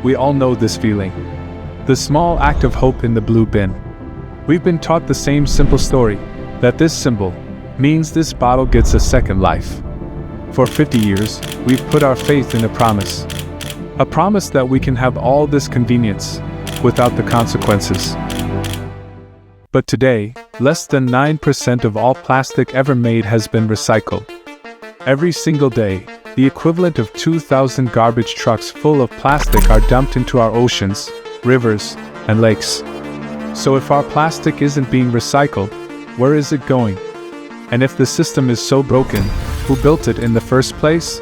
We all know this feeling. The small act of hope in the blue bin. We've been taught the same simple story, that this symbol means this bottle gets a second life. For 50 years, we've put our faith in a promise. A promise that we can have all this convenience without the consequences. But today, less than 9% of all plastic ever made has been recycled. Every single day, the equivalent of 2,000 garbage trucks full of plastic are dumped into our oceans, rivers, and lakes. So if our plastic isn't being recycled, where is it going? And if the system is so broken, who built it in the first place?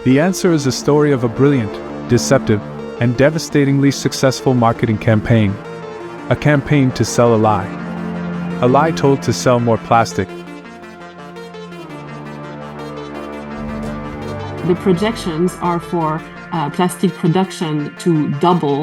The answer is a story of a brilliant, deceptive, and devastatingly successful marketing campaign. A campaign to sell a lie. A lie told to sell more plastic. The projections are for plastic production to double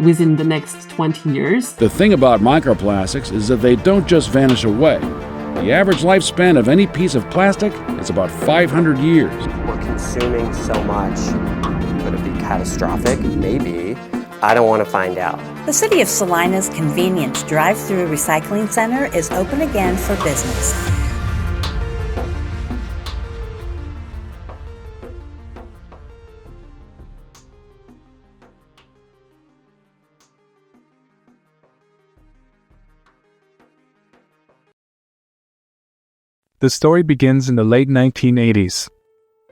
within the next 20 years. The thing about microplastics is that they don't just vanish away. The average lifespan of any piece of plastic is about 500 years. We're consuming so much. Would it be catastrophic? Maybe. I don't want to find out. The City of Salina's convenient drive-through recycling center is open again for business. The story begins in the late 1980s.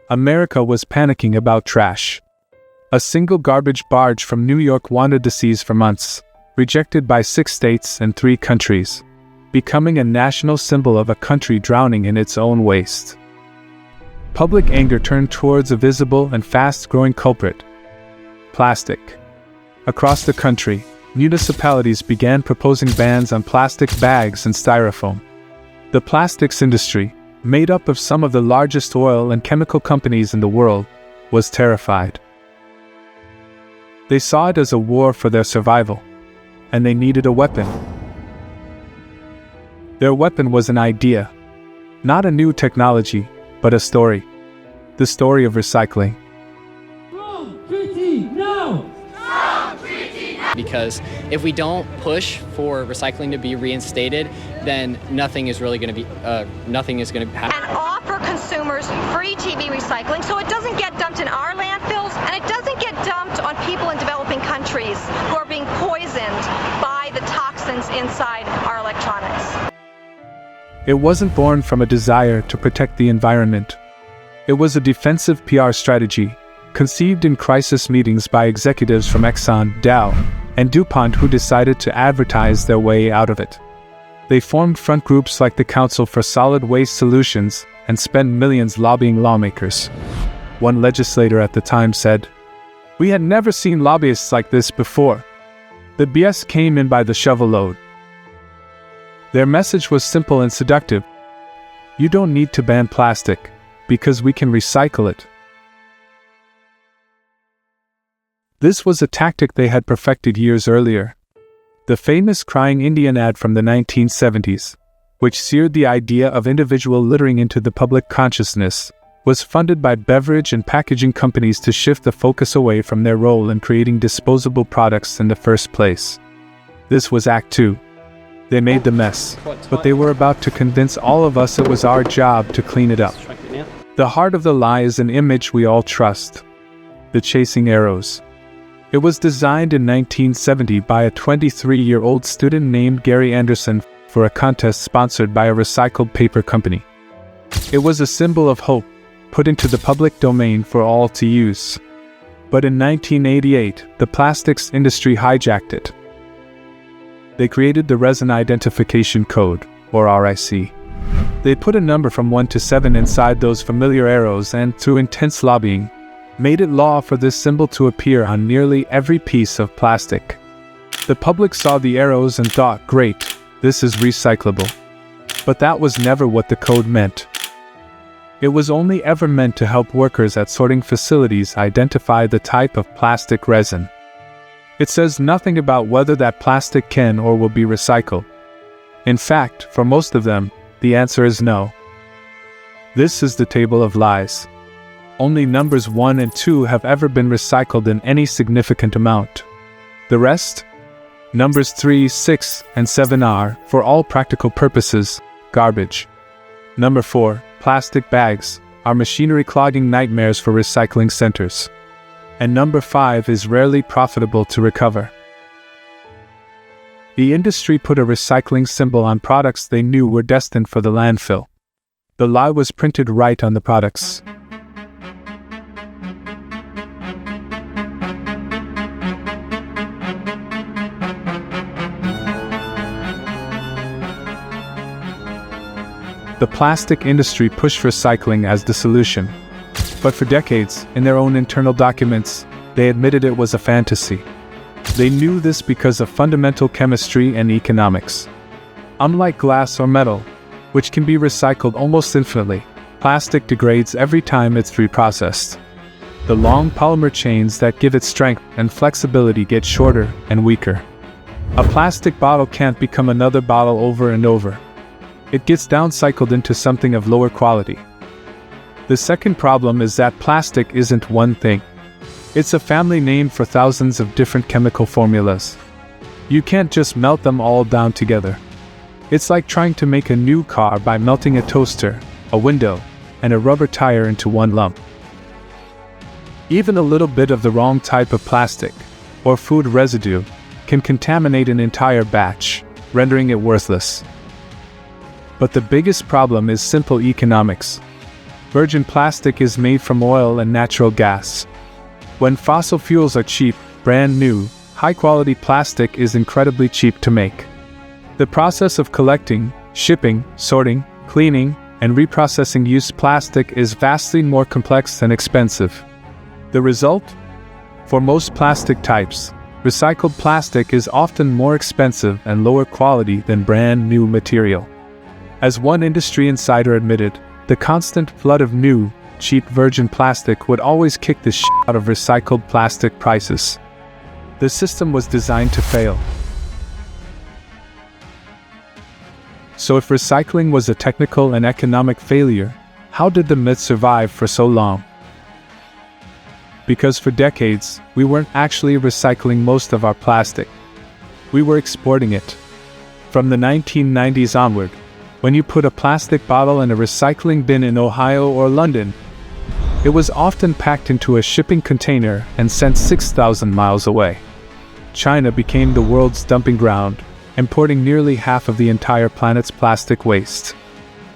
America was panicking about trash. A single garbage barge from New York wandered the seas for months, rejected by 6 states and 3 countries, becoming a national symbol of a country drowning in its own waste. Public anger turned towards a visible and fast-growing culprit: plastic. Across the country, municipalities began proposing bans on plastic bags and styrofoam. The plastics industry, made up of some of the largest oil and chemical companies in the world, was terrified. They saw it as a war for their survival, and they needed a weapon. Their weapon was an idea. Not a new technology, but a story. The story of recycling. Because if we don't push for recycling to be reinstated, then nothing is going to happen. And offer consumers free TV recycling so it doesn't get dumped in our landfills and it doesn't get dumped on people in developing countries who are being poisoned by the toxins inside our electronics. It wasn't born from a desire to protect the environment. It was a defensive PR strategy, conceived in crisis meetings by executives from Exxon, Dow, and DuPont who decided to advertise their way out of it. They formed front groups like the Council for Solid Waste Solutions and spent millions lobbying lawmakers. One legislator at the time said, "We had never seen lobbyists like this before. The BS came in by the shovel load." Their message was simple and seductive. You don't need to ban plastic, because we can recycle it. This was a tactic they had perfected years earlier. The famous Crying Indian ad from the 1970s, which seared the idea of individual littering into the public consciousness, was funded by beverage and packaging companies to shift the focus away from their role in creating disposable products in the first place. This was Act 2. They made the mess, but they were about to convince all of us it was our job to clean it up. The heart of the lie is an image we all trust: the chasing arrows. It was designed in 1970 by a 23-year-old student named Gary Anderson for a contest sponsored by a recycled paper company. It was a symbol of hope, put into the public domain for all to use. But in 1988, the plastics industry hijacked it. They created the Resin Identification Code, or RIC. They put a number from 1 to 7 inside those familiar arrows and, through intense lobbying, made it law for this symbol to appear on nearly every piece of plastic. The public saw the arrows and thought, great, this is recyclable. But that was never what the code meant. It was only ever meant to help workers at sorting facilities identify the type of plastic resin. It says nothing about whether that plastic can or will be recycled. In fact, for most of them, the answer is no. This is the table of lies. Only numbers 1 and 2 have ever been recycled in any significant amount. The rest? Numbers 3, 6, and 7 are, for all practical purposes, garbage. Number 4, plastic bags, are machinery clogging nightmares for recycling centers. And number 5 is rarely profitable to recover. The industry put a recycling symbol on products they knew were destined for the landfill. The lie was printed right on the products. The plastic industry pushed recycling as the solution. But for decades, in their own internal documents, they admitted it was a fantasy. They knew this because of fundamental chemistry and economics. Unlike glass or metal, which can be recycled almost infinitely, plastic degrades every time it's reprocessed. The long polymer chains that give it strength and flexibility get shorter and weaker. A plastic bottle can't become another bottle over and over. It gets downcycled into something of lower quality. The second problem is that plastic isn't one thing. It's a family name for thousands of different chemical formulas. You can't just melt them all down together. It's like trying to make a new car by melting a toaster, a window, and a rubber tire into one lump. Even a little bit of the wrong type of plastic, or food residue, can contaminate an entire batch, rendering it worthless. But the biggest problem is simple economics. Virgin plastic is made from oil and natural gas. When fossil fuels are cheap, brand new, high-quality plastic is incredibly cheap to make. The process of collecting, shipping, sorting, cleaning, and reprocessing used plastic is vastly more complex and expensive. The result? For most plastic types, recycled plastic is often more expensive and lower quality than brand new material. As one industry insider admitted, the constant flood of new, cheap virgin plastic would always kick the shit out of recycled plastic prices. The system was designed to fail. So if recycling was a technical and economic failure, how did the myth survive for so long? Because for decades, we weren't actually recycling most of our plastic. We were exporting it. From the 1990s onward, when you put a plastic bottle in a recycling bin in Ohio or London, it was often packed into a shipping container and sent 6,000 miles away. China became the world's dumping ground, importing nearly half of the entire planet's plastic waste.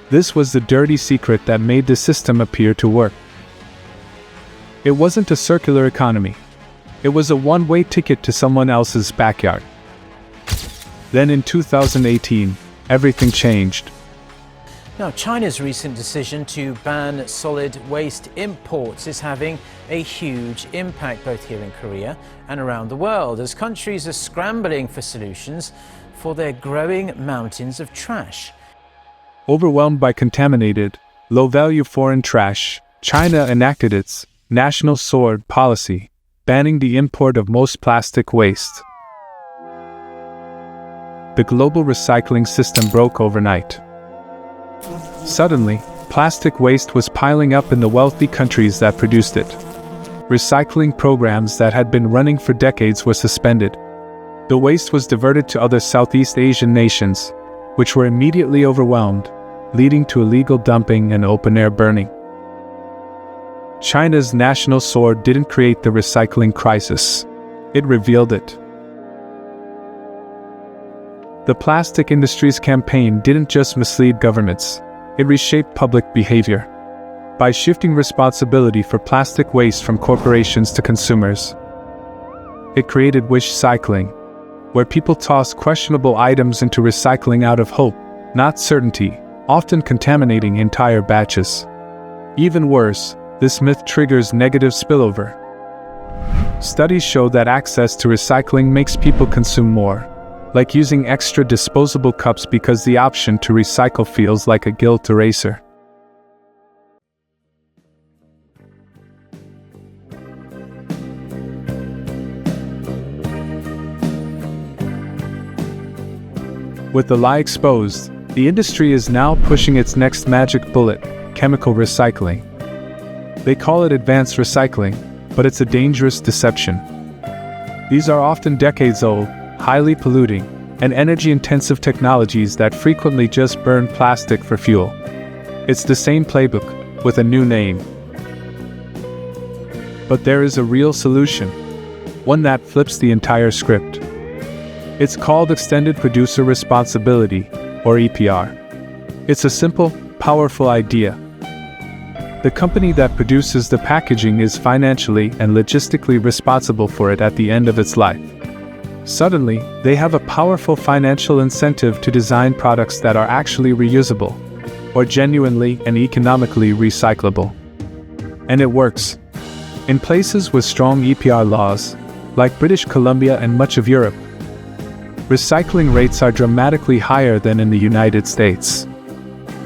This was the dirty secret that made the system appear to work. It wasn't a circular economy. It was a one-way ticket to someone else's backyard. Then in 2018, everything changed. Now, China's recent decision to ban solid waste imports is having a huge impact both here in Korea and around the world as countries are scrambling for solutions for their growing mountains of trash. Overwhelmed by contaminated, low-value foreign trash, China enacted its National Sword policy, banning the import of most plastic waste. The global recycling system broke overnight. Suddenly, plastic waste was piling up in the wealthy countries that produced it. Recycling programs that had been running for decades were suspended. The waste was diverted to other Southeast Asian nations, which were immediately overwhelmed, leading to illegal dumping and open-air burning. China's National Sword didn't create the recycling crisis. It revealed it. The plastic industry's campaign didn't just mislead governments, it reshaped public behavior. By shifting responsibility for plastic waste from corporations to consumers, it created wish cycling, where people toss questionable items into recycling out of hope, not certainty, often contaminating entire batches. Even worse, this myth triggers negative spillover. Studies show that access to recycling makes people consume more, like using extra disposable cups because the option to recycle feels like a guilt eraser. With the lie exposed, the industry is now pushing its next magic bullet, chemical recycling. They call it advanced recycling, but it's a dangerous deception. These are often decades old, highly polluting, and energy-intensive technologies that frequently just burn plastic for fuel. It's the same playbook, with a new name. But there is a real solution, one that flips the entire script. It's called Extended Producer Responsibility, or EPR. It's a simple, powerful idea. The company that produces the packaging is financially and logistically responsible for it at the end of its life. Suddenly, they have a powerful financial incentive to design products that are actually reusable, or genuinely and economically recyclable. And it works. In places with strong EPR laws, like British Columbia and much of Europe, recycling rates are dramatically higher than in the United States.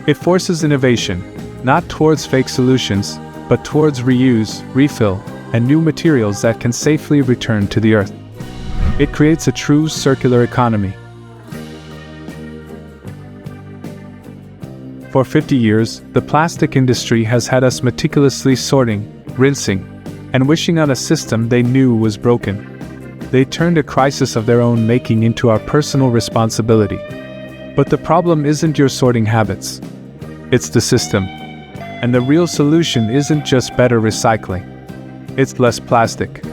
It forces innovation, not towards fake solutions, but towards reuse, refill, and new materials that can safely return to the earth. It creates a true circular economy. For 50 years, the plastic industry has had us meticulously sorting, rinsing, and wishing on a system they knew was broken. They turned a crisis of their own making into our personal responsibility. But the problem isn't your sorting habits. It's the system. And the real solution isn't just better recycling. It's less plastic.